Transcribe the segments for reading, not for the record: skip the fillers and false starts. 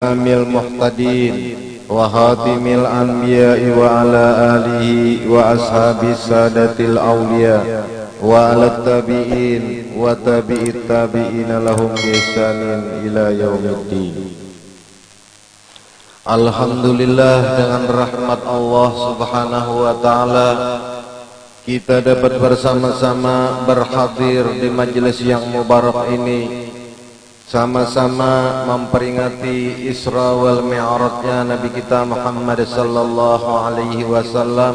Imamil muhtadin wa khatimil anbiya'i wa ala alihi wa ashabis sadatil awliya wa ala tabi'in wa tabi'it tabi'ina lahum bi ihsanin ila yaumiddin. Alhamdulillah, dengan rahmat Allah subhanahu wa ta'ala kita dapat bersama-sama berhadir di majelis yang mubarak ini, sama-sama memperingati Isra wal Mi'rajnya Nabi kita Muhammad sallallahu alaihi wasallam,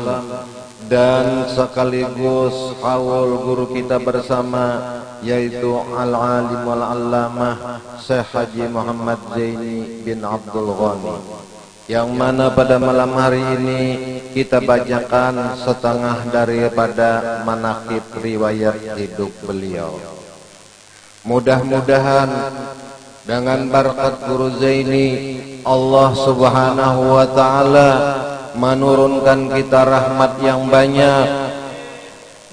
dan sekaligus haul guru kita bersama, yaitu Al-Alim wal-Allamah Syekh Haji Muhammad Zaini bin Abdul Ghani, yang mana pada malam hari ini kita bacakan setengah daripada manaqib riwayat hidup beliau. Mudah-mudahan dengan berkat Guru Zaini, Allah subhanahu wa ta'ala menurunkan kita rahmat yang banyak,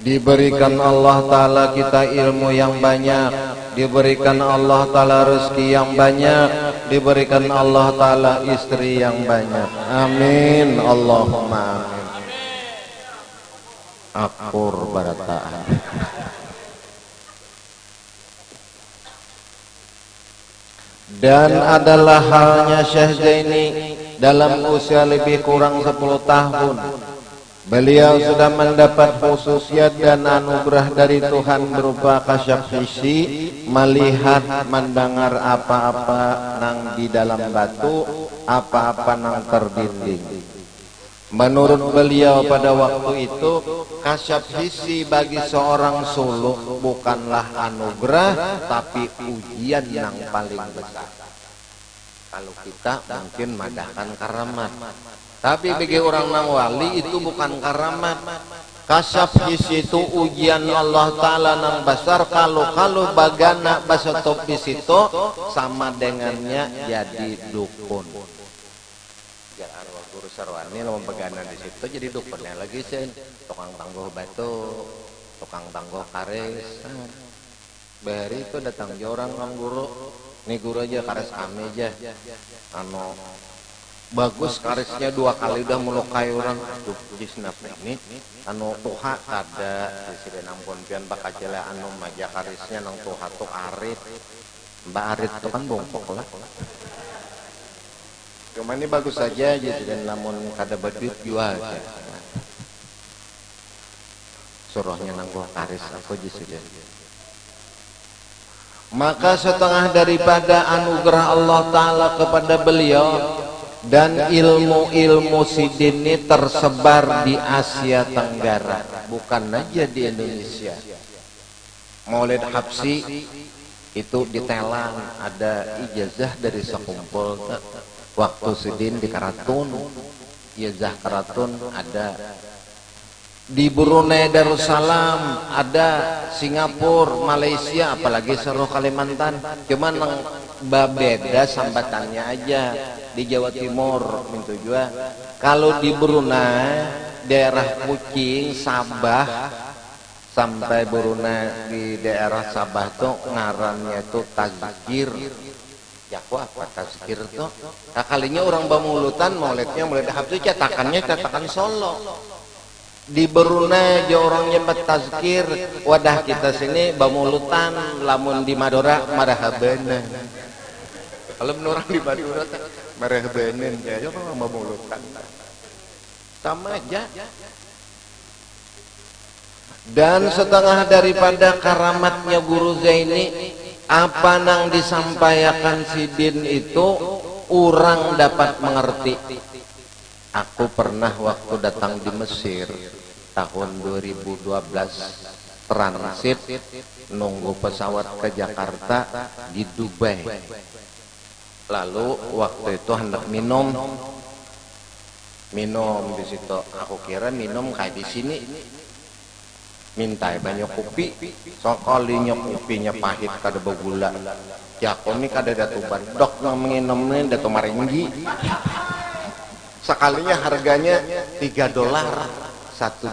diberikan Allah ta'ala kita ilmu yang banyak, diberikan Allah ta'ala rezeki yang banyak, diberikan Allah ta'ala istri yang banyak. Amin Allahumma amin. Akur barataan. Dan adalah halnya Syekh Zaini dalam usia lebih kurang 10 tahun. Beliau sudah mendapat khususiat dan anugerah dari Tuhan berupa kasyaf hisi, melihat, mendengar apa-apa nang di dalam batu, apa-apa nang terdinding. Menurut beliau pada waktu itu, kasyaf hisi bagi seorang suluk bukanlah anugerah, tapi ujian yang paling besar. Kalau kita mungkin madahkan karamat, tapi bagi orang nang wali itu bukan karamat. Kasyaf hisi itu ujian Allah Ta'ala nang besar. Kalau bagana bahasa topis itu sama dengannya jadi dukun. Ya arwah guru sarwani lo begana di situ jadi dukunnya lagi sih, tukang tangguh batu, tukang tangguh kares. Bari itu datang orang guru, nih guru aja kares kami aja, anu bagus karesnya 2 kali udah melukai orang. Aduh jisnap ini anu tuha kada presiden ampun pian bakal jela anu maja karesnya nang tuha tuh arit, mbak arit itu kan bongkok lah. Cuma ini bagus saja aja, dan namun kada badut jual aja. Suruhnya nangguh karis aku aja sudah. Maka setengah daripada anugerah Allah Ta'ala kepada beliau, dan ilmu-ilmu sidin ini tersebar di Asia Tenggara, bukan aja di Indonesia. Maulid Habsi itu di Thailand ada ijazah dari sekumpul. Waktu sidin di Karatun, ijazah Karatun ada di Brunei Darussalam, ada Singapura, Malaysia, apalagi seluruh Kalimantan. Cuman beda sambatannya aja. Di Jawa Timur mintu juga. Kalau di Brunei, daerah Kucing, Sabah sampai Brunei di daerah Sabah tuh ngarannya itu tazkir. Ya kok apa tazkir tuh? Nah, kalinya orang bamulutan maulidnya mulai habis cetakannya cetakan Solo. Di Brunei jo orangnya bertazkir, wadah kita sini bamulutan, lamun di Madura marhabanan. Kalau orang di Madura marhabanan ya orang bamulutan. Sama aja. Dan setengah daripada karamatnya Guru Zaini, apa nang disampaikan sidin itu orang dapat mengerti. Aku pernah waktu datang di Mesir tahun 2012 transit nunggu pesawat ke Jakarta di Dubai. Lalu waktu itu hendak minum di situ. Aku kira minum kayak di sini. Minta banyak kopi, sekalinya kopinya pahit kada begula. Ya kami kada datuban, dok nang menginomnya datu maringgi. Sekalinya harganya $3, satu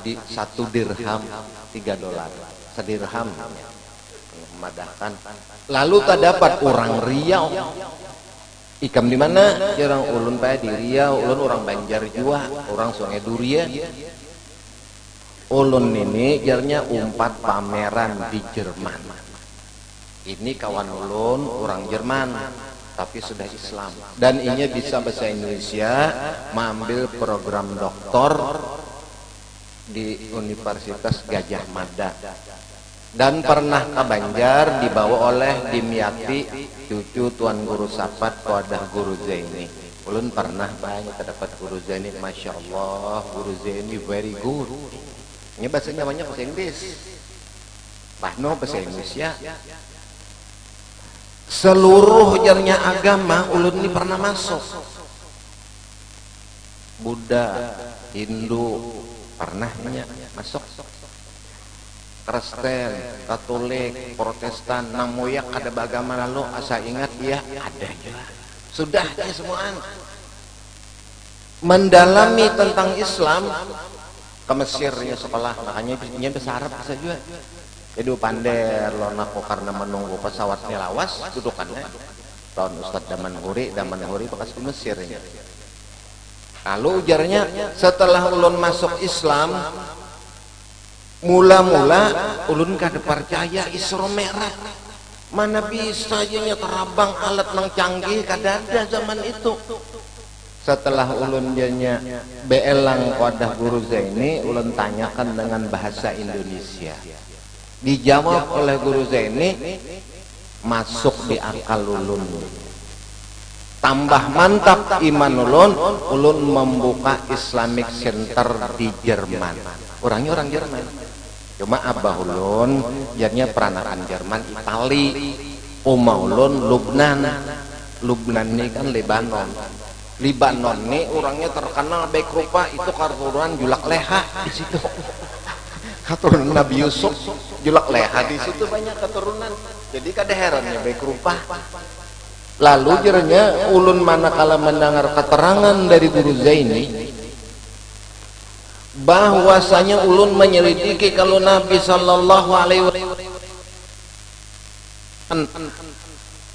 dirham $3, sedirham. Memadahkan. Lalu tak dapat orang Riau Ikam di mana? Jarang ulun pa di Riau, ulun orang Banjar juga, orang Sungai Durian. Ulun ini jarnya umpat pameran di Jerman. Ini kawan ulun orang Jerman, tapi sudah Islam. Dan ini bisa bahasa Indonesia, mengambil program doktor di Universitas Gajah Mada. Dan pernah ke Banjar dibawa oleh Dimyati, cucu Tuan Guru Sapat Qadah Guru Zaini. Ulun pernah banyak dapat Guru Zaini, Masya Allah, Guru Zaini very good. Ini bahasanya banyak bahasa Inggris, bahno bahasa Indonesia. Seluruh jarnya agama ulun ini pernah masuk. Buddha, Hindu pernah masuk. Kristen, Katolik, Protestan, namoyak ada agama lalu asa ingat ya ada juga. Sudah ya semuaan. Mendalami tentang Islam ke Mesir ya sekolah, makanya ini bahasa Arab bisa juga. Jadi pandai lona kok karena menunggu pesawatnya lawas dudukannya. Tahun Ustadz Daman Huri bekas di Mesir ini. Lalu ujarnya setelah ulun masuk Islam, mula-mula ulun kada percaya Isra Mi'raj. Mana bisa nya terabang alat nang canggih kada ada zaman itu. Setelah ulun janya beelang Qadah Guru Zaini, ulun tanyakan dengan bahasa Indonesia. Dijawab oleh Guru Zaini, masuk di akal ulun. Tambah mantap iman ulun membuka Islamic Center di Jerman. Orangnya orang Jerman. Cuma abah ulun jadinya peranakan Jerman, Itali. Oma ulun Lubnan. Lubnan ini kan Lebanon. Lebanon ini orangnya terkenal baik rupa, itu keturunan Julak Leha di situ. Keturunan Nabi Yusuf, Julak Leha di situ banyak keturunan. Jadi kada herannya baik rupa. Lalu jernya ulun manakala mendengar keterangan dari Guru Zaini bahwasanya ulun menyelidiki kalau Nabi sallallahu alaihi wasallam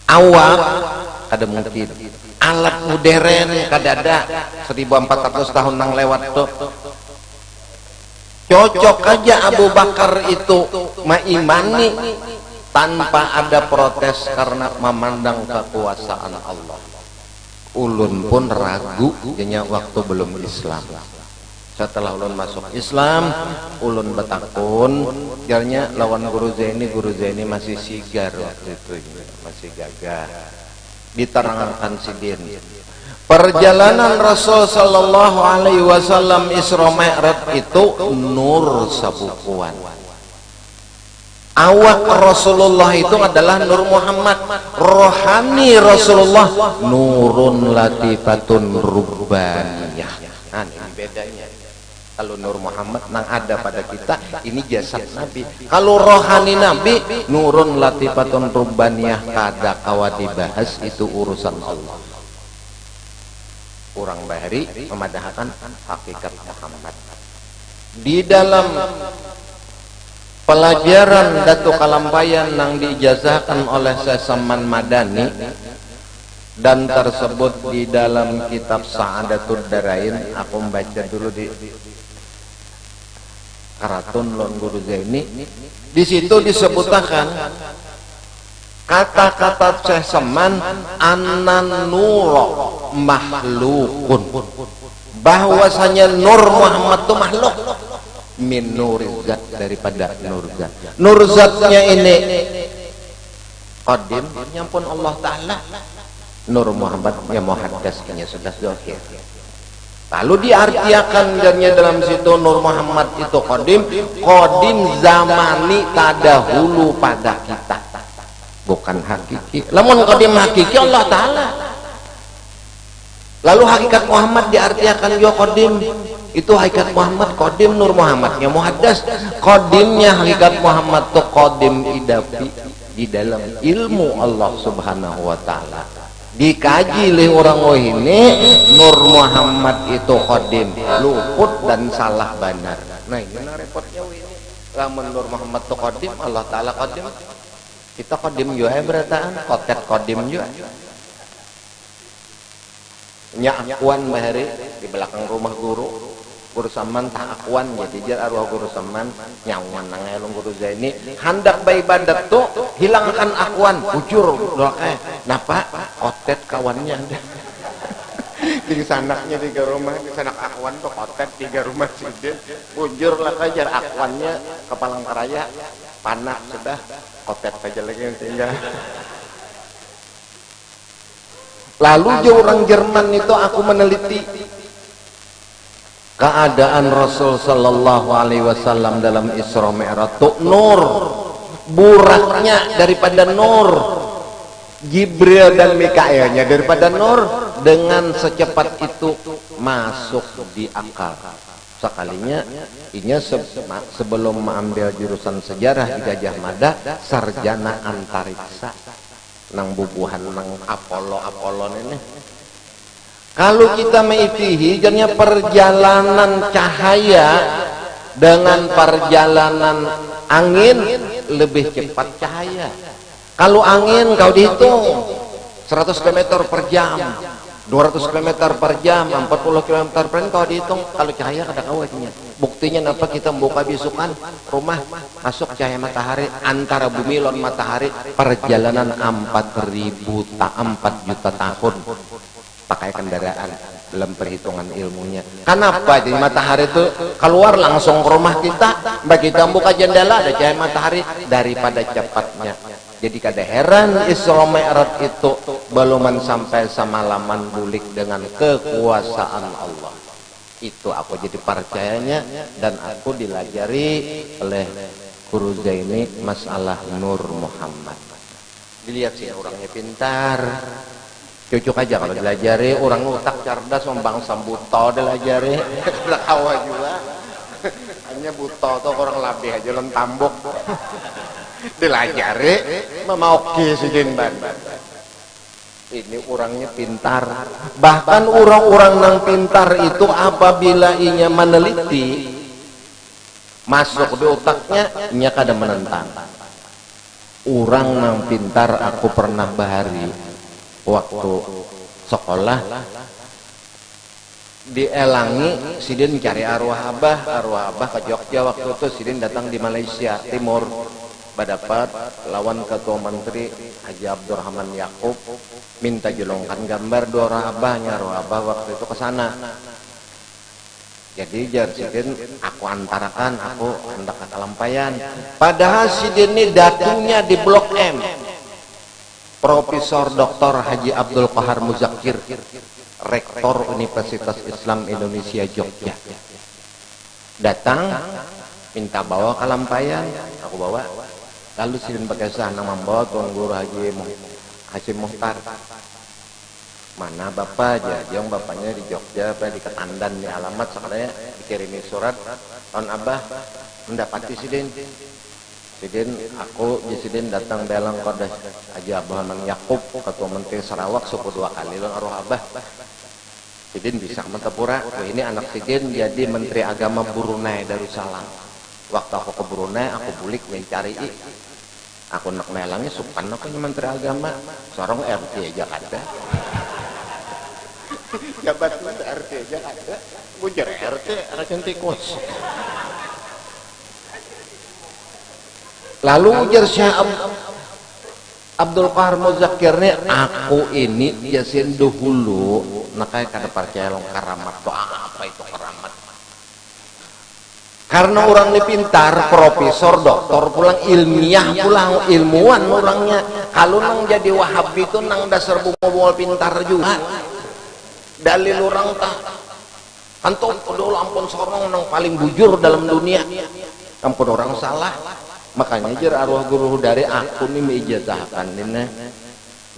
awak kada mungkin, alat modern kada ada, 1400 tahun nang lewat tuh. Cocok aja Abu Bakar itu maimani tanpa ada protes karena memandang kekuasaan Allah. Ulun pun ragu jadinya waktu belum Islam. Setelah ulun masuk Islam, ulun betakun, jarnya lawan Guru Zaini masih sigar waktu itu, masih gagah. Diterangkan sidin. Perjalanan Rasul sallallahu alaihi wasallam Isra Mi'raj itu nur sabukuan. Awak Rasulullah itu adalah Nur Muhammad. Rohani Rasulullah nurun latifatun rubbaniyah. Nah, ini bedanya. Kalau Nur Muhammad nang ada pada kita, ini jasad Nabi. Kalau rohani Nabi, nurun latifatun rubbaniyah kada kawa dibahas, itu urusan Allah. Kurang bahari memadahkan hakikat Muhammad. Di dalam pelajaran Datuk Kalampayan yang diijazahkan oleh Sesaman Madani dan tersebut di dalam kitab Sa'adatul Darain, aku membaca dulu di Karatun Lon Guru Zaini. Di situ disebutkan kata-kata Sesaman anan nuro makhlukun, bahwasanya Nur Muhammad itu makhluk min nurizat, daripada nurzat. Nurzatnya ini qadim, nyampun Allah Ta'ala. Nur Muhammad yang muhaddasnya sudah zahir. Lalu diartiakan darinya dalam situ Nur Muhammad itu qadim, qadim zamani tadahulu pada kita, bukan hakiki. Lamun qadim hakiki Allah Ta'ala. Lalu hakikat Muhammad diartiakan yo qadim, itu hakikat Muhammad qadim, Nur Muhammadnya muhaddas. Qadimnya hakikat Muhammad itu qadim idafi di dalam ilmu Allah Subhanahu wa Ta'ala. Dikaji oleh orang ini Nur Muhammad itu qadim, luput dan salah benar. Nah ini repotnya ini. Lamun Nur Muhammad itu qadim, Allah Ta'ala qadim, kita qadim juga berataan, kotet qadim juga. nya akuan bahari di belakang rumah guru saman tak akuan jadi jar arwah guru saman nyawan nangelung guru Zaini hendak beribadat tuh hilangkan akuan bujur napa kotet kawannya di sanaknya tiga rumah di sanak akuan tuh kotet tiga rumah sidin bujur lah kajar akuannya ke Palangkaraya panak sudah kotet saja lagi yang tinggal. Lalu jauh orang Jerman itu aku meneliti keadaan Rasul sallallahu alaihi wasallam dalam Isra Mi'raj tuh nur buraknya daripada nur Jibril dan Mikaelnya daripada nur dengan secepat itu masuk di akal sekalinya inya sebelum mengambil jurusan sejarah di Gajah Mada sarjana antariksa nang bubuhan nang Apollo ini. Kalau kita mengitihi jadinya perjalanan cahaya dengan perjalanan angin lebih cepat cahaya. Kalau angin kau dihitung 100 km per jam, 200 km per jam, 40 km per jam kau dihitung. Kalau cahaya kada kawatnya. Buktinya apa kita membuka bisukan rumah masuk cahaya matahari antara bumi lawan matahari perjalanan 4 juta tahun. Pakai kendaraan dalam perhitungan ilmunya. Kenapa? Jadi matahari itu keluar langsung ke rumah kita, bagi kita buka jendela ada cahaya matahari daripada cepatnya. Jadi kada heran Isra Mi'raj itu belum sampai semalaman bulik dengan kekuasaan Allah. Itu aku jadi percayanya dan aku dilajari oleh Guru Zaini masalah Nur Muhammad. Dilihat sih orangnya pintar. Cocok aja kalau dilajari orang otak cerdas membangsa buta dilajari tidak awal juga hanya buta tuh orang labih aja lem tambuk dilajari mama oke sidin ban ini orangnya pintar bahkan orang-orang yang pintar itu apabila inya meneliti masuk di otaknya inya kada menentang orang yang pintar aku pernah bahari waktu sekolah dielangi sidin cari arwah abah ke Jogja waktu itu sidin datang di Malaysia Timur berdapat lawan ketua menteri Haji Abdurrahman Yaqub minta jelongkan gambar dua arwah abah waktu itu ke sana jadi jar sidin aku antarakan aku hendak ke Kalampayan padahal sidin ini datunya di Blok M Profesor Dr. Haji Abdul Qahar Muzakir, Rektor Universitas Islam Indonesia Jogja. Datang, minta bawa Kalampayan, aku bawa. Lalu sidin pakai sana membawa Tuan Guru Haji Hasyim Muhtar. Mana bapak aja, jong bapaknya di Jogja, apa di Ketandan di alamat sekarang dikirimi surat, tahun abah mendapati sidin. Sidin aku Sidin datang dalam kodas Haji Abdurrahman Yaqub ketua menteri Sarawak suku 2 kali lan arwah abah Sidin bisa mentepura ini anak Sidin jadi menteri agama Brunei Darussalam waktu aku ke Brunei aku bulik mencari aku nak melangnya sukan aku menteri agama seorang RT aja ada jabat RT aja ada bujar RT ada cantikus. Lalu ujar Syekh Abdul Qahar Muzakir nih aku ini jasin dahulu nakai kada percaya long karamat tuh apa itu karamat karena orang ini pintar profesor doktor pulang ilmiah pulang ilmuwan orangnya kalau nang jadi Wahabi itu nang dasar bunga pintar juga dalil orang tak antum dulu ampun sorong nang paling bujur dalam dunia ampun orang salah makanya jar arwah guru dari aku nih meijazahkan ini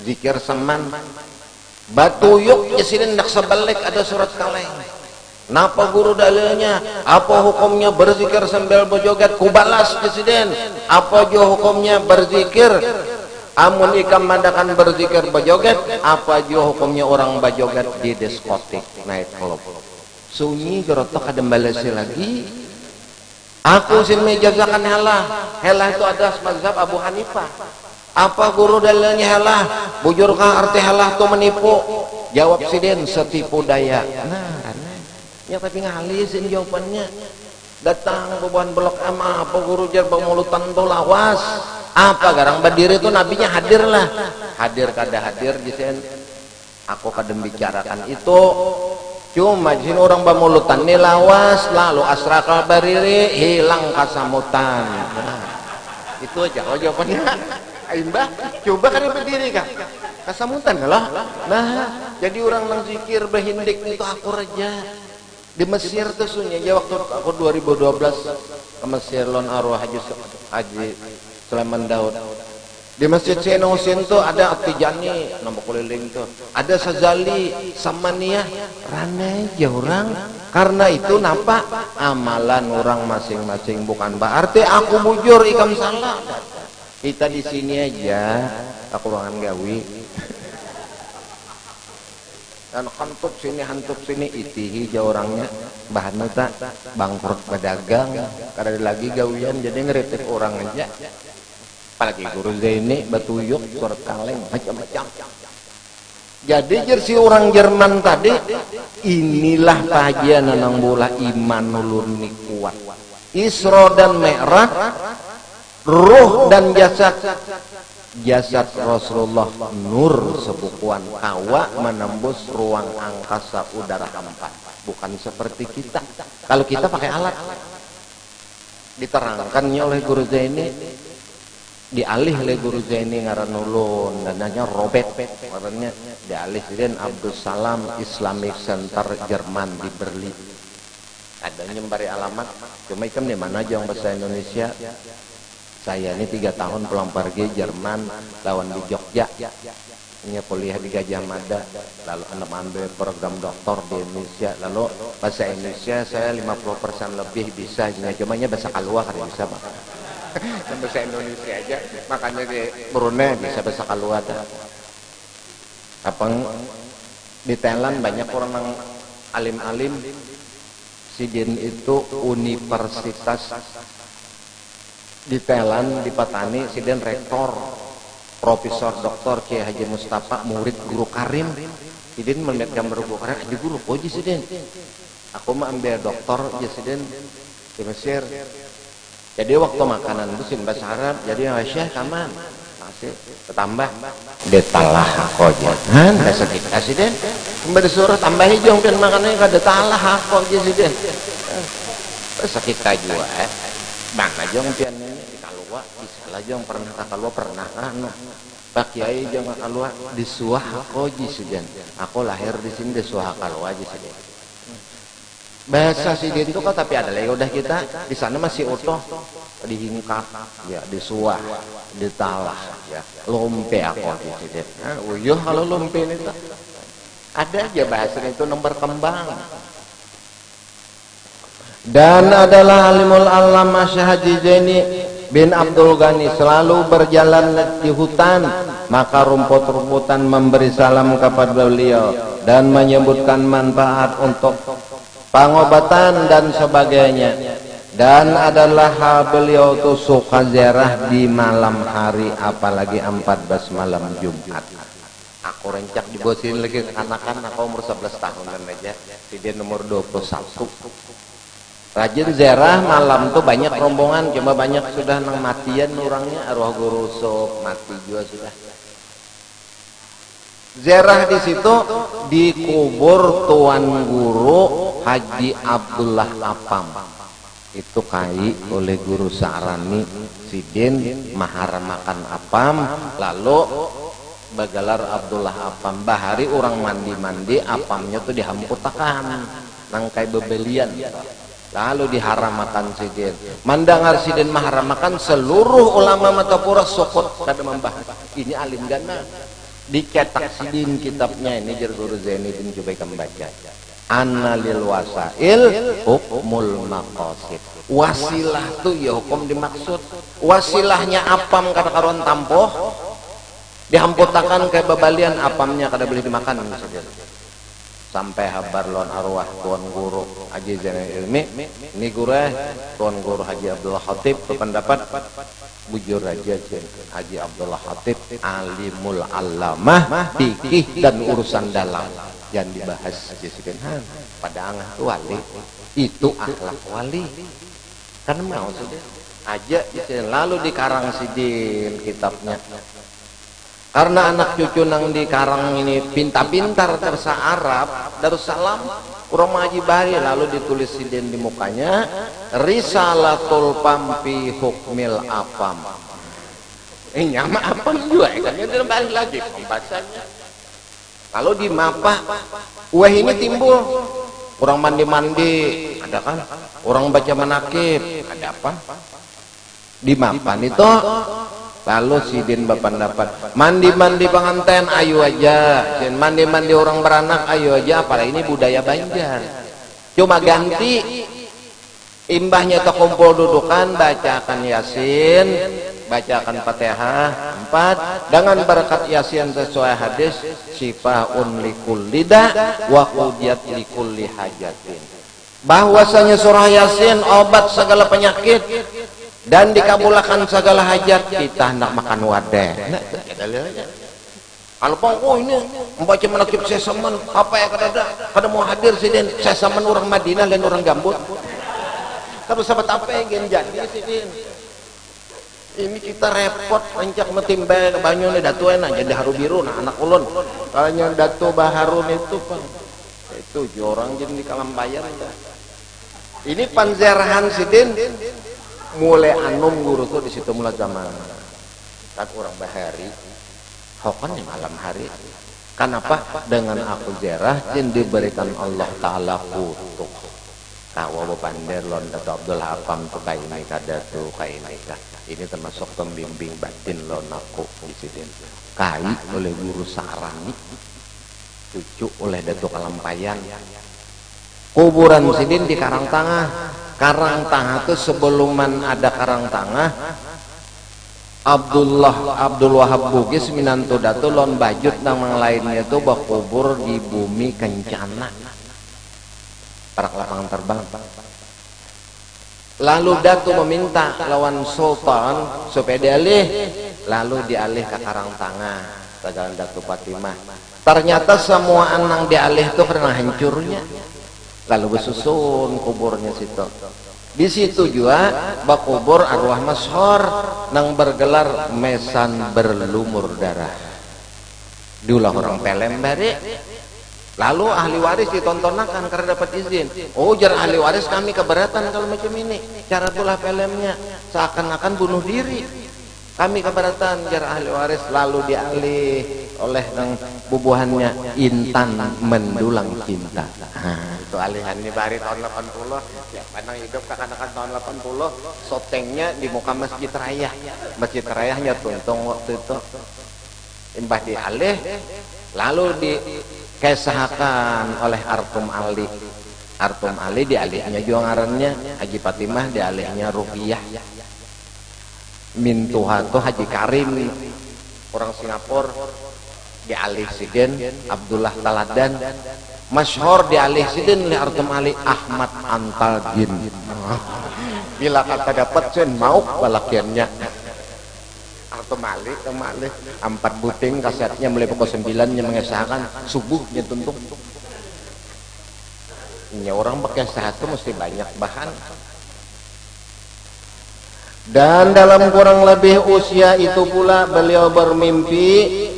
zikir seman batu yuk jasidin nak sebalik ada surat kaleng napa guru dalilnya apa hukumnya berzikir sambil berjoget kubalas jasidin apa jo hukumnya berzikir amun ikam mandakan berzikir berjoget apa jo hukumnya orang berjoget di diskotik night club sunyi gerotok ada balasi lagi. Aku sin mejazakan helah itu ada mazhab Abu Hanifah. Apa guru dalilnya helah? Bujurkah arti helah itu menipu? Jawab siden setipu daya. Nah, ya tapi ngalisin jawabannya. Datang beban belok ama apa guru jar bamulutan tuh lawas. Apa garang berdiri itu nabinya hadir lah. Hadir kada hadir jisen. Aku kadang bicarakan itu. Cuma jin orang bamulutan ini lawas lalu asrakal bariri hilang kasamutan. Nah, itu aja jawabannya. Mbah, coba kan berdiri kak. Kasamutan lah. Nah, jadi orang nang zikir berhindik itu aku raja. Di Mesir tuh sunyi waktu aku 2012 ke Mesir lon arwah Haji Sulaiman Daud. Di Masjid Senosin tuh ada Atijani nombor keliling tuh. Ada Sazali, Samaniyah, rane aja orang. Karena itu nampak amalan orang masing-masing bukan berarti aku bujur ikam salah. Kita di sini aja, aku ruangan gawi. Dan hantup sini itihi jauh orangnya bahan tak bangkrut pedagang karena lagi gawian jadi ngeritik orang aja. Apalagi guru Zaini batuyuk surat kaleng macam-macam. Jadi jersi orang Jerman tadi inilah kajian nang bola iman nulurni kuat. Isra dan Mi'raj, ruh dan jasad Rasulullah nur sebukuan kawa menembus ruang angkasa udara keempat. Bukan seperti kita. Kalau kita pakai alat. Diterangkannya oleh guru Zaini, dialih oleh guru Zaini ngaran ulun dan hanya Robert warnanya dialih dan Abdul Salam Islamic Center Jerman di Berlin. Ada nyembari alamat. Cuma ikam di mana aja yang bahasa Indonesia. Saya ini 3 tahun pulang pergi Jerman lawan di Jogja. Ini kuliah di Gajah Mada, lalu anak ambil program doktor di Indonesia. Lalu bahasa Indonesia saya 50% lebih bisa, cuma bahasa Kalua kan bisa Pak. Bahasa Indonesia aja, makanya di Brunei bisa bahasa Kalua. Apa di Thailand banyak orang yang alim-alim. Sidin itu universitas di Thailand, di Patani, Sidin rektor, Profesor Dr. Kiai Haji Mustafa, murid Guru Karim. Sidin melihat gambar Guru Karim, di guru koji Sidin. Aku mah ambil doktor aja Sidin di Mesir. Jadi waktu makanan itu sin bahasa Arab, jadi Syekh kaman masih tambah detalah aku aja. Han, bahasa kita Sidin. Kembali disuruh tambah hijau pian makanannya kada talah aku aja Sidin. Bahasa kita juga bangga jong pian ini kalua isalah jong pernah kalua pernah anu Pak Kiai jong kalua di Suah Koji Sidin. Aku lahir di sini di Suah Kalua aja Sidin. Bahasa Sidin itu kok tapi ada lagi udah kita di sana masih utuh di Hingkap ya di Suah di Talah ya lompe aku di Sidin. Uyuh kalau lompe itu ada aja bahasa itu nomor kembang. Dan adalah alimul alama Syekh Haji Zaini bin Abdul Ghani selalu berjalan di hutan, maka rumput-rumputan memberi salam kepada beliau dan menyebutkan manfaat untuk pengobatan dan sebagainya. Dan adalah hal beliau itu suka ziarah di malam hari, apalagi 14 malam Jumat. Aku rencak dibosin lagi kekanakan, aku umur 11 tahunan aja, dia nomor 21. Rajin ziarah malam tuh banyak rombongan, cuma banyak sudah nang matian orangnya, arwah guru sok mati juga sudah. Ziarah di situ dikubur tuan guru Haji Abdullah Apam. Itu kai oleh guru Sa'rani Sidin maharamakan Apam, lalu bagalar Abdullah Apam. Bahari orang mandi-mandi apamnya tuh dihamputakan nangkai bebelian. Lalu diharamakan Sidin. Mandangar Sidin maharamakan, seluruh ulama Matapura sokot kada membahas. Ini alim gana. Dicetak Sidin kitabnya ini jar guru Zainuddin coba kamu baca. Anna lil wasail hukmul maqasid. Wasilah tuh ya hukum dimaksud. Wasilahnya apam kata karuan tampoh dihamputakan ke babalian apamnya kada boleh dimakan Sidin. sampai habar lon arwah tuan guru Haji Zainal Ilmi ini guru tuan guru Haji Abdullah Khatib berpendapat bujur aja Haji Abdullah Khatib alimul alamah fikih dan urusan dalam jangan dibahas jesikan pada angah tu wali itu akhlak wali kan mau sudah aja lalu dikarang sidin kitabnya. Karena anak cucu nang di karang ini pintar-pintar tersa Arab Darussalam kurang Haji Bahri lalu ditulis sidin di mukanya Risalatul Pampi Hukmil Apam nyama apam juga kan dia balik lagi pembacanya lalu di mapa wah ini timbul orang mandi-mandi ada kan orang baca manakib ada apa di mapan itu lalu sidin berpendapat mandi-mandi pengantin ayo aja mandi-mandi orang beranak ayo aja apalagi ini budaya Banjar cuma ganti imbahnya terkumpul dudukan bacakan Yasin bacakan Fatihah 4 dengan berkat Yasin sesuai hadis syifaun likulli da wa qudiyat likulli hajatin bahwasanya surah Yasin obat segala penyakit dan dikabulkan segala hajat kita hendak makan wadah. Kalau pokok ini membaca manakib sesaman apa ya kada mau hadir sidin sesaman orang Madinah dan orang Gambut. Kalau sahabat apa yang jadi sidin? Ini kita repot pencak metimba banyu nih datu enak jadi haru biru nah anak ulun. Kalau datu baharun itu Pak. Itu jorang jadi di Kalambayan ya. Ini panzerahan sidin mulai anum guru tuh di situ mulai zaman kan orang bahari hokan di malam hari kenapa dengan aku zerah yang diberikan Allah Ta'ala kutuk kawa bepander lon datu Abdullah Apam tuh kayak ini kada tuh kayak ini termasuk pembimbing batin lon aku di situ kai oleh guru Sarani cucu oleh datu Kalampayan kuburan sidin di Karangtangah itu sebelum ada Karangtangah Abdul Wahab Bugis minantu datu lon bajut nang lainnya itu bakubur di bumi kencana parak lapangan terbang lalu datu meminta lawan sultan supaya dialih lalu dialih ke Karangtangah segala datu Fatimah ternyata semua anang dialih itu karena hancurnya lalu bersusun kuburnya situ di situ juga bakubur arwah masyhur nang bergelar mesan berlumur darah diulah orang pelem bari lalu ahli waris ditontonakan karena dapat izin oh jar ahli waris kami keberatan kalau macam ini cara tulah pelemnya seakan-akan bunuh diri kami keberatan jar ahli waris lalu dialih oleh nang bubuhannya Intan Mendulang Cinta itu alihan ini bari tahun 80 ya pandang hidup kakak-kakak tahun 80 sotengnya di muka Masjid Masjid Rayanya tuntung waktu itu imbah dialih lalu dikesahakan oleh Artum Ali dialihnya juga ngarannya Haji Fatimah dialihnya Ruqyah Mintuha tuh Haji Karim orang Singapura dialih sidin Abdullah Taladan masyhur dialih sidin oleh Artum Ali Ahmad Antalgin bila kata dapat sen mau balakiannya Artum Ali kemalih 4 buting kasetnya mulai pukul 9 nya mengesahkan subuhnya tuntung ini orang pakai satu mesti banyak bahan dan dalam kurang lebih usia itu pula beliau bermimpi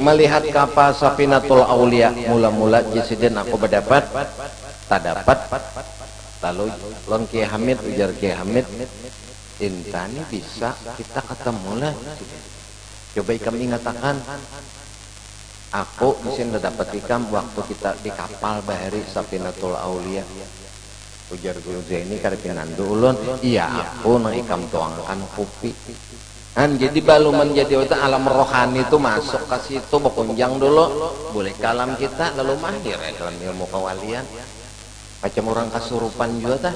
melihat kapal Safinatul Aulia mula-mula jisidin aku berdapat tak dapat lalu lon Kiai Hamid ujar Kiai Hamid intani bisa kita ketemu lah coba ikam ingatakan aku di sini dapat ikam waktu kita di kapal bahari Safinatul Aulia ujar guru Zaini karena ulun iya aku nang ikam tuangkan kopi kan jadi balu menjadi alam rohani itu masuk ke situ berkunjang dulu boleh kalam kita lalu mahir dalam ilmu kewalian macam orang kasurupan juga tah,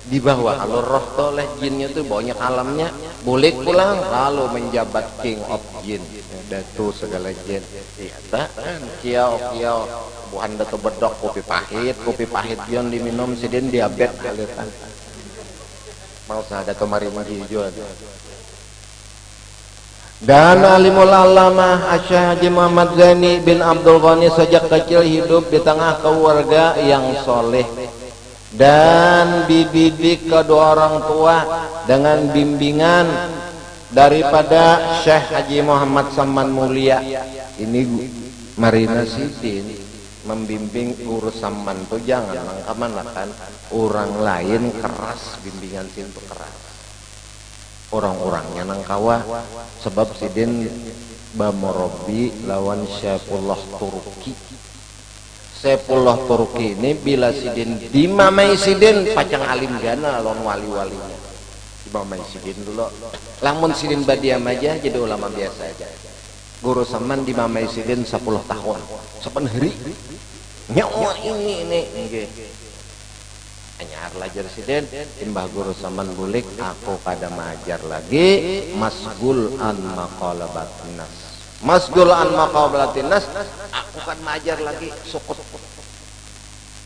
di bawah kalau roh toleh jinnya tuh banyak alamnya, boleh pulang lalu menjabat king of jin, datu segala jin. Iya tah, kiau buhan datu bedok kopi pahit yon diminum sidin diabetes kali tah. Mau sah datu mari juga. Dan alimul alamah Syekh Haji Muhammad Ghani bin Abdul Ghani sejak kecil hidup di tengah keluarga yang soleh dan dididik kedua orang tua dengan bimbingan daripada Syekh Haji Muhammad Saman Mulia. Ini Marina Sidin membimbing guru Saman tuh jangan mangkaman orang lain keras, bimbingan Sidin tuh keras. Orang-orangnya nangkawa sebab Sidin Bamorobi lawan Saifullah Turki. Saifullah Turki ini bila Sidin dimamai Sidin pacang alim gana lawan wali-walinya. Dimamai Sidin dulu. Lamun Sidin badiam aja jadi ulama biasa aja. Guru Saman dimamai Sidin 10 tahun. 10 hari. Nyawa ini nggih. Anyar lajar Sidin imbah guru Saman bulik aku kada majar lagi masgul an maqalabatinas aku kan majar lagi sukut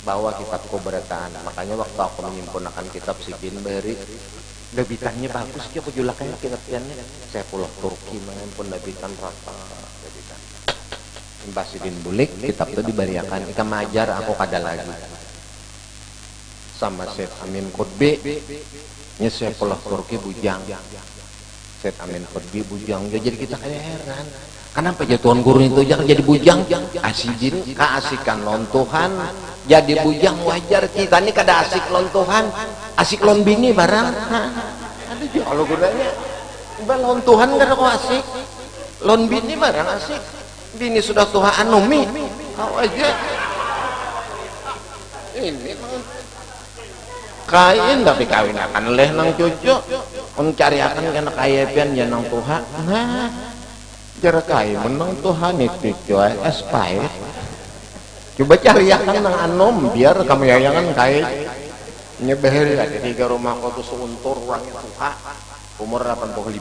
bawa kitab keberatan. Makanya waktu aku menyempurnakan kitab Sidin beri debitannya bagus dia pejulakannya kitabnya saya pulau Turki mengimpun debitan rata debitan imbah Sidin bulik kitab itu diberiakan ika majar aku kada lagi sama Syed Amin Qutbi nya Saifullah Turki bujang Syed Amin Qutbi bujang jadi kita kayak heran kenapa jatuhan guru itu jangan jadi bujang asidin keasikan lon Tuhan jadi bujang wajar kita ini kada asik lon Tuhan asik lon bini barang ada juga kalau gunanya lon Tuhan kada kok asik lon bini barang asik bini sudah Tuhan anumi kau aja ini kain tapi kawin akan leh nang cucu mencari akan kena kaya pian janang Tuhan nah jarak kaya menang Tuhan itu cuy espai coba cari akan nang anom biar kamu yayangan kaya nyebehel ada 3 rumah kau tuh seuntur orangnya Tuhan umur 85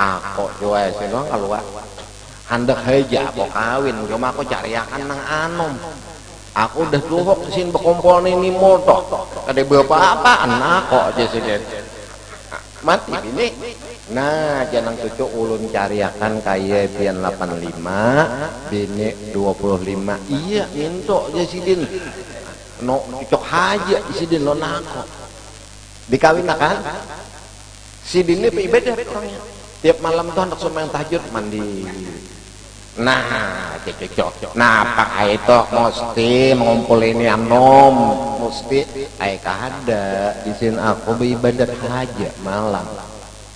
aku cuy senang kalau hendak aja aku kawin cuma aku cari akan nang anom aku udah luhok sin berkumpul ini motor ada apa anak kok aja Sidin mati bini nah jangan cucu ulun cariakan kaya pian 85 bini 25 iya minto aja Sidin no cocok haja Sidin lo nako dikawin kan Sidin ini beda orangnya tiap malam tuh hendak sembahyang tahajud mandi. Nah, cocok. Nah, pakai itu mesti mengumpul ini anom, mesti ay kada di sini aku beribadat aja malam.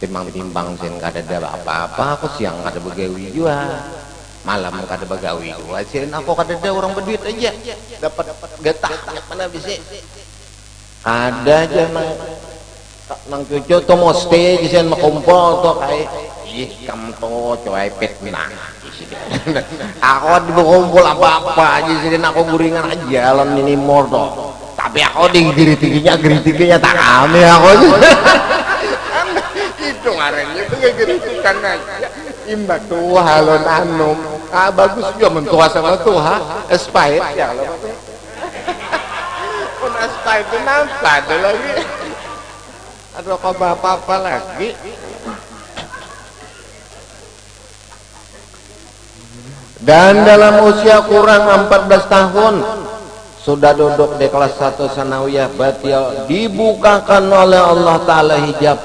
Timbang sin kada ada apa-apa, aku siang kada begawi juga. Malam kada begawi juga. Sin aku kada ada orang berduit aja. Dapat getah mana bisa. Ada aja nang cucu tuh mesti di sini mengumpul tuh kayak ih kamu tuh coy fitnah. Aku dikumpul apa-apa aja sini aku guringan aja jalan ini motor tapi aku di geritikinya tak kami aku itu ngarennya itu geritikan aja imbak tuh halon anum bagus juga mentua sama tuha espai ya kalau pun espai itu nampak ada lagi aduh kok apa-apa lagi dan dalam usia kurang 14 tahun sudah duduk di kelas 1 sanawiyah batil dibukakan oleh Allah Ta'ala hijab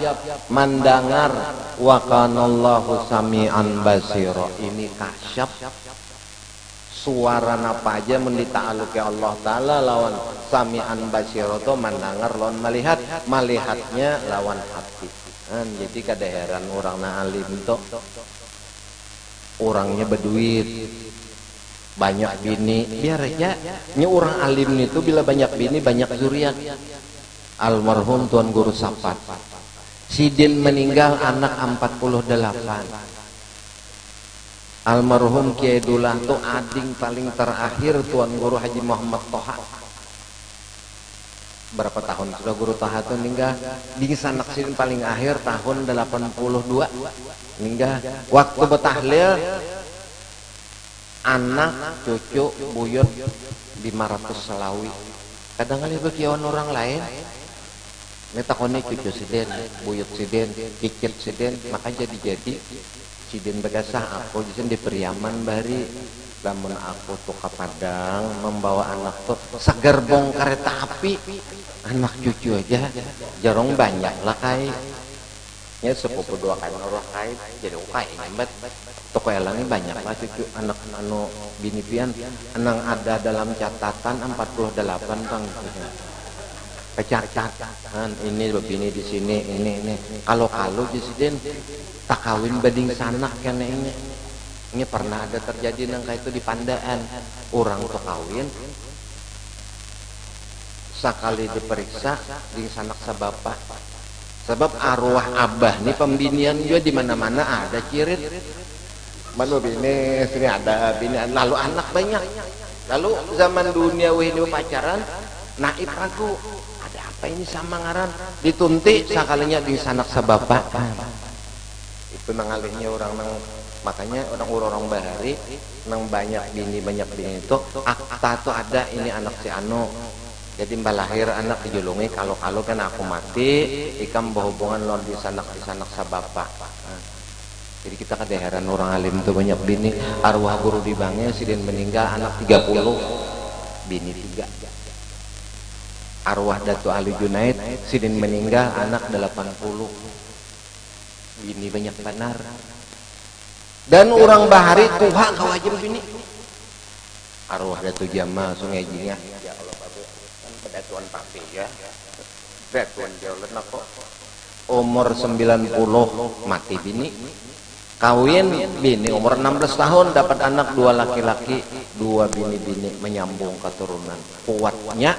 mendengar wa kanallahu sami'an basira ini kasyaf suara apa aja mendita'aluki Allah Ta'ala lawan sami'an basira itu mendengar lawan melihatnya lawan hati jadi kada heran orang na alim itu orangnya berduit banyak bini biar aja ini orang alim itu bila banyak bini banyak zuriat almarhum Tuan Guru Sapat Sidin meninggal anak 48 almarhum Kiai Dullah tuh ading paling terakhir Tuan Guru Haji Muhammad Toha berapa tahun sudah guru tahatun hingga di sanak sidin paling akhir tahun 82 hingga waktu betahlil anak cucu buyut 500 selawi kadang kali begiawan orang lain metakoni cucu siden buyut siden kikit siden maka jadi siden begasah aku di Periaman bari lamun aku tuh ke Padang membawa anak tuh segerbong kereta api anak cucu aja jarang banyak lah kai nya sepupu dua kali orang kai jadi ukai nyambat toko elangi banyak lah cucu anak anu bini pian enang ada dalam catatan 48 bang kecacatan ini begini di sini ini kalau jesiden tak kawin bading sanak kene ini pernah ada terjadi nang kayak itu di Pandaan orang tuh kawin sekali diperiksa di sanak sabapa sebab arwah abah nih pembinian juga di mana-mana ada cirit mana bini sini ada bini lalu anak banyak lalu zaman dunia ini pacaran naib aku ada apa ini sama ngaran dituntik sekalinya di sanak sabapa itu nangalihnya orang nang makanya orang-orang bahari nang banyak bini itu akta tuh ada ini anak si Anu jadi mbak lahir anak dijulungi kalau kan aku mati ikam berhubungan lo di sanak sabapa jadi kita kedaheran orang alim tuh banyak bini arwah guru di bangnya sidin meninggal anak 30 bini 3 arwah Datu Ali Junaid sidin meninggal anak 80 bini banyak benar dan orang bahari tuha kawajib bini arwah Datu Jamal sungai jinya ya Allah babe kan pedatuan papi ya pedatuan jauh kok umur 90 mati bini kawin bini umur 16 tahun dapat anak 2 laki-laki 2 bini menyambung keturunan kuatnya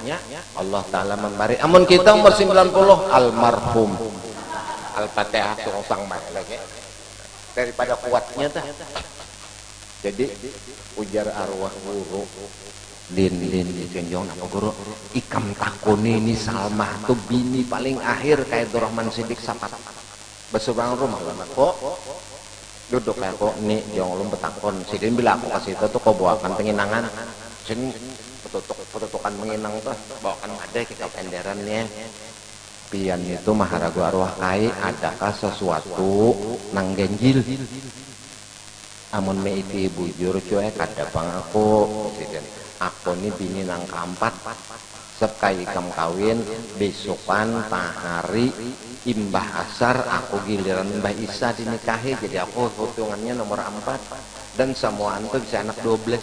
Allah Ta'ala memberi amun kita umur 90 almarhum Al-Fatihah sang lagi daripada kuatnya dah jadi ujar arwah guru din ditunjong apa guru ikam takuni ini Salmah tuh bini paling akhir kayak Durrahman Siddiq sapat besubang rumah lama kok duduk kayak kok nih jong lu betakon sidin bila aku kasih itu tuh kau bawakan penginangan sini petutukan menginang tuh bawakan ada kita penderannya pian itu maharagu arwah kai adakah sesuatu nang genjil amun me iti bujur cuek kada bang aku aku nih bini nang keempat sekai ikam kawin besokan tahari imbah asar aku giliran Mbah Isa dinikahi jadi aku hitungannya nomor 4 dan semua itu bisa anak 12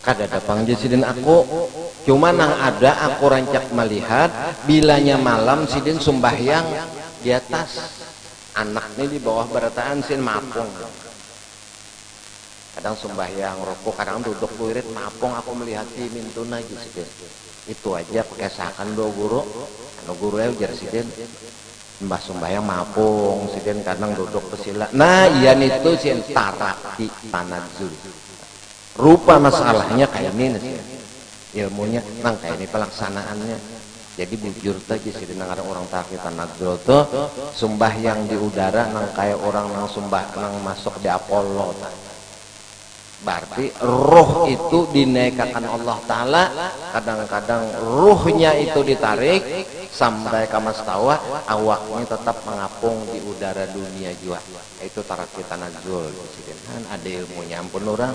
kada dapang sidin aku cuma nang ada aku rancak melihat bilanya malam sidin sumbahyang di atas anaknya di bawah berataan sin mapung kadang sumbahyang rokok kadang duduk wirid mapung aku melihat di mintuna sidin itu aja kesakan dua guru guru ya ujar sidin mbah sumbahyang mapung sidin kadang duduk pesila nah iya itu sin taraki tanadzul rupa masalahnya kayak ini ilmunya nang kayak ini pelaksanaannya jadi bujur tadi sih nang ada orang takut tanadzul tuh sumbah yang di udara nang kayak orang nang sumbah nang masuk di Apollo berarti roh itu dinaikkan Allah Ta'ala kadang-kadang ruhnya itu ditarik sampai ke mastawa awaknya tetap mengapung di udara dunia juga itu taraki tanadzul kan ada ilmunya ampun orang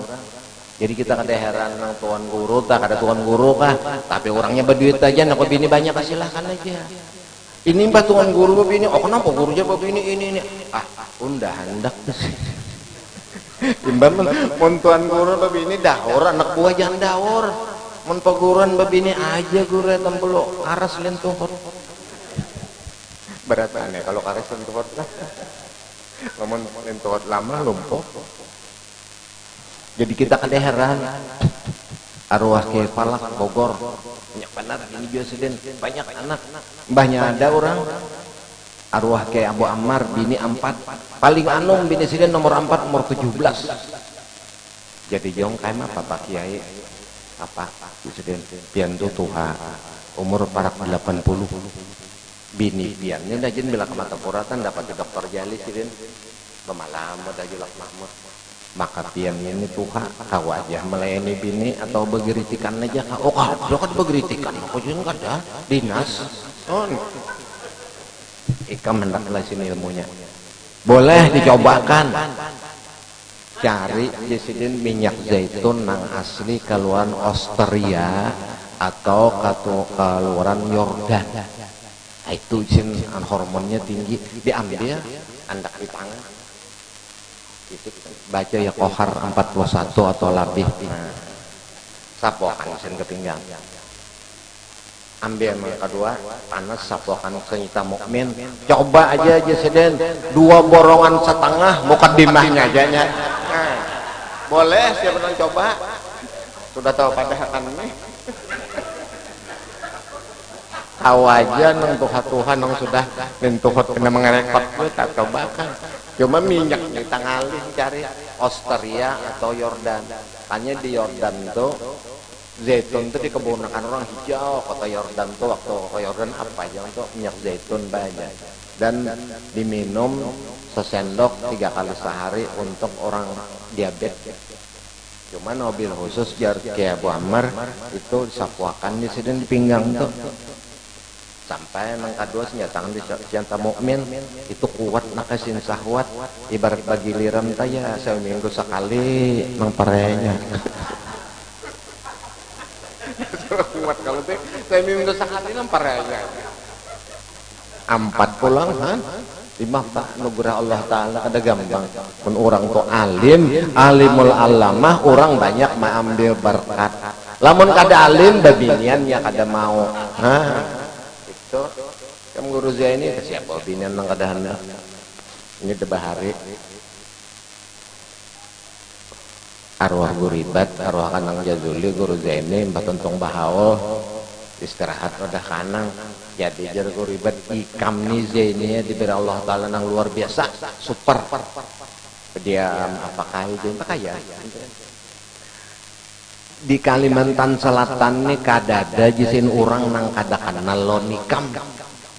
jadi kita kada heran nang tuan guru tak ada tuan guru kah tapi orangnya berduit aja nak bini banyak silahkan aja ini mbak tuan guru bini oh kenapa gurunya begini ini undah hendak timbang mun tuan guru bini dahor anak buah jangan dahor mun peguruan bini aja guru tempelo karas lentuh berat aneh kalau karas lentuh lamun lentuh lama lumpuh jadi kita kada heran arwah ke Palak Bogor banyak benar ini juga sidin banyak anak mbahnya ada orang arwah ke Abu Ammar bini 4 paling anum bini sidin nomor 4 umur 17 jadi jong kayak apa Pak Kiai apa presiden pian tuh tuha umur parak 80 bini piannya dah jen bila ke mata kuratan dapat dokter jali sih pemalam udah julak mahmud maka pian ini tuha kawajah melayani bini atau begeritikan aja oh kalau kan begeritikan aku juga ada dinas ikam hendaklah sini ilmunya boleh dicobakan cari jesiden minyak zaitun nang asli keluaran Austria atau keluaran Yordan itu isin hormonnya tinggi diambil andak di tangan itu baca ya kohar 41 atau lebih sapokan isin ke pinggang ambil yang kedua panas sapokan senyita mukmin coba aja jesiden 2 borongan setengah mukadimahnya aja nya boleh siapa yang coba sudah tahu pada kan nih awaja nang Tuhan nang sudah mentuhut kena mengerekot gue tak cobakan cuma minyak di tangalih cari Austria atau Yordan hanya di Yordan tuh zaitun tuh dikebunakan orang hijau kota Yordan tuh waktu ke Yordan apa aja untuk minyak zaitun banyak dan diminum sesendok 3 kali sehari untuk orang diabetes cuma mobil khusus jar kayak Abu Ammar itu disapuakan di sini di pinggang tuh sampai nang kedua senjataan di senjata mukmin itu kuat nakasin sahwat ibarat bagi liram taya seminggu sekali nang parenya kuat kalau teh seminggu sekali nang parenya 4 pulang kan 5 tak nugrah Allah Ta'ala ada gampang pun orang tuh alimul alamah orang banyak mengambil berkat lamun kada alim babinian ya kada mau itu kamu guru saya ini siapa babinian nang kada hendak ini debahari arwah guribat arwah kanang jazuli guru saya ini empat untung bahaul istirahat udah kanang jadi jar guribat ikam nih ini ya diberi Allah Ta'ala nang luar biasa super dia apakah itu kaya di Kalimantan Selatan nih kadada jisin orang nang kada kenal lonikam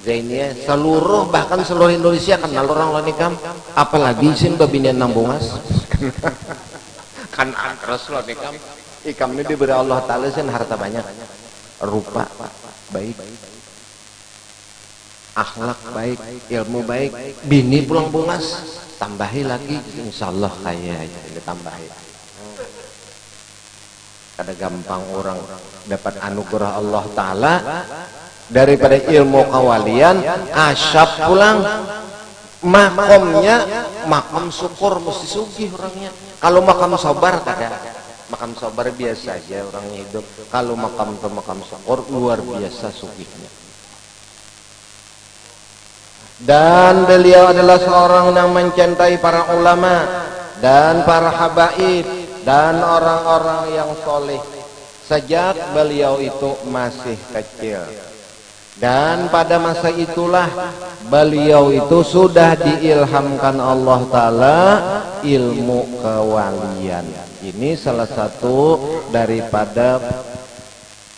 Zainia seluruh bahkan seluruh Indonesia kenal orang lonikam apalagi jisin babinian nang bungas kan terus lonikam ikam ini diberi Allah Ta'ala jisin harta banyak rupa baik akhlak baik ilmu baik bini pulang bungas tambahi lagi insyaallah kaya ditambahi ada gampang orang dapat anugerah Allah Ta'ala daripada ilmu kawalian asyap pulang makomnya makam syukur mesti sugih orangnya kalau makam sabar kada makam sabar biasa aja orangnya hidup kalau makam syukur luar biasa sugihnya dan beliau adalah seorang yang mencintai para ulama dan para habaib dan orang-orang yang soleh sejak beliau itu masih kecil dan pada masa itulah beliau itu sudah diilhamkan Allah Ta'ala ilmu kewalian ini salah satu daripada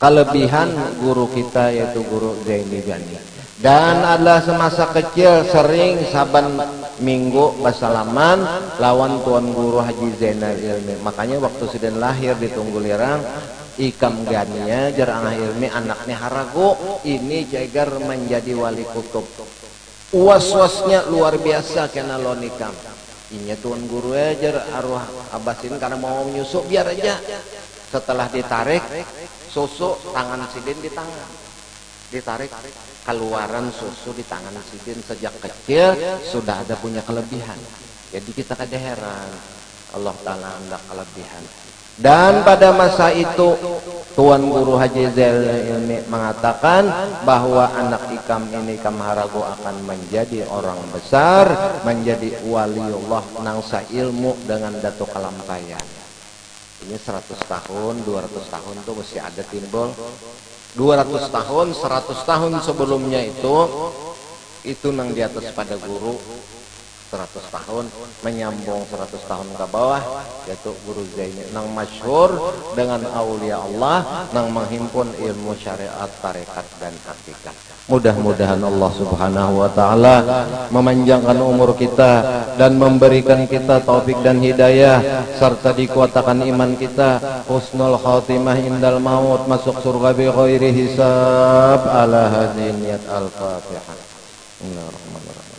kelebihan guru kita yaitu guru Zaini Gani dan adalah semasa kecil sering saban minggu bersalaman lawan Tuan Guru Haji Zainal Ilmi makanya waktu sudah lahir di Tunggulirang ikam gania jarang ilmi anaknya harago ini jagar menjadi wali kutub uas-uasnya luar biasa kena lonikam ini Tuan Guru ajar arwah abasin karena mau menyusuk biar aja setelah ditarik susu tangan sidin di tangan ditarik keluaran susu di tangan sidin sejak kecil sudah ada punya kelebihan jadi kita kada heran Allah Ta'ala hendak kelebihan dan pada masa itu Tuan Guru Haji Zainal Ilmi mengatakan bahwa anak ikam ini Ikam Harago akan menjadi orang besar menjadi waliullah nangsa ilmu dengan Datuk Kalampayan ini 100 tahun 200 tahun tuh mesti ada timbul 200 tahun, 100 tahun sebelumnya itu nang di atas pada guru 100 tahun menyambung 100 tahun ke bawah, yaitu Guru Zaini nang masyhur dengan aulia Allah nang menghimpun ilmu syariat, tarekat dan hakikat. Mudah-mudahan Allah Subhanahu wa taala memanjangkan umur kita dan memberikan kita taufik dan hidayah serta dikuatkan iman kita, husnul khatimah indal maut, masuk surga bi ghairi hisab. Ala hadhihi niyat al-Fatihah. Bismillahirrahmanirrahim.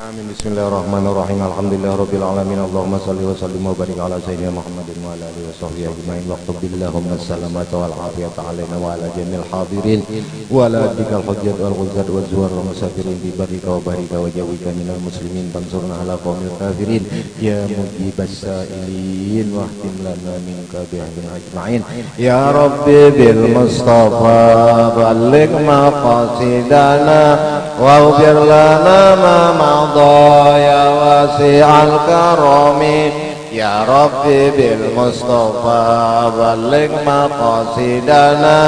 Amin. Bismillahirrahmanirrahim. Alhamdulillah rabbil alamin. Allahumma shalli wa sallim wa barik ala sayyidina Muhammadin wa ala alihi wa sahbihi ajmain. Waqtu billahumma salamata wal afiyata alaina wa ala jamil hadirin wa ala bikal hujjat wal ghuzat wal zuwar wa musafirin bi barika wa barika wa jawika minal muslimin bansurna ala qaumil kafirin ya mujibas sa'ilin wa ahtim lana minka bi'adin ajma'in ya rabbi bil mustafa balligh maqasidana waghfir lana ma ya wasi'al karami ya rabbi bil mustafa balligh maqasidana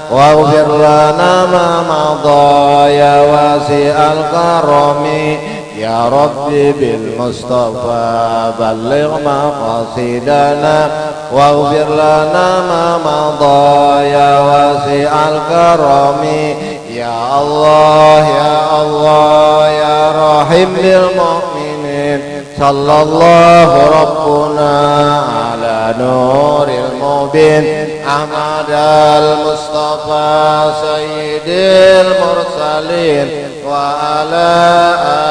waghfir lana ma madha ya wasi'al karami ya rabbi bil mustafa balligh maqasidana waghfir lana ma madha ya wasi'al karami ya Allah ya Allah ya Rahim lil mu'minin sallallahu rabbuna ala nuril mubin Ahmad al-Mustafa sayyidil mursalin wa ala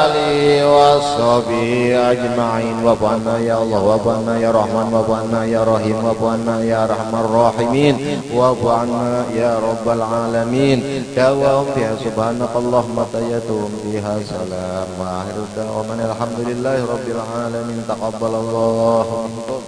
alihi wa sahbihi ajma'in wa ba'na ya Allah wa ba'na ya Rahman wa ba'na ya Rahim wa ba'na ya Rahman Rahimin wa ba'na ya Rabbal Alamin dawam biha subhanakallahumma tayatum biha salam wa akhiru da'waman alhamdulillahi rabbil alamin taqabbalallahu minkum.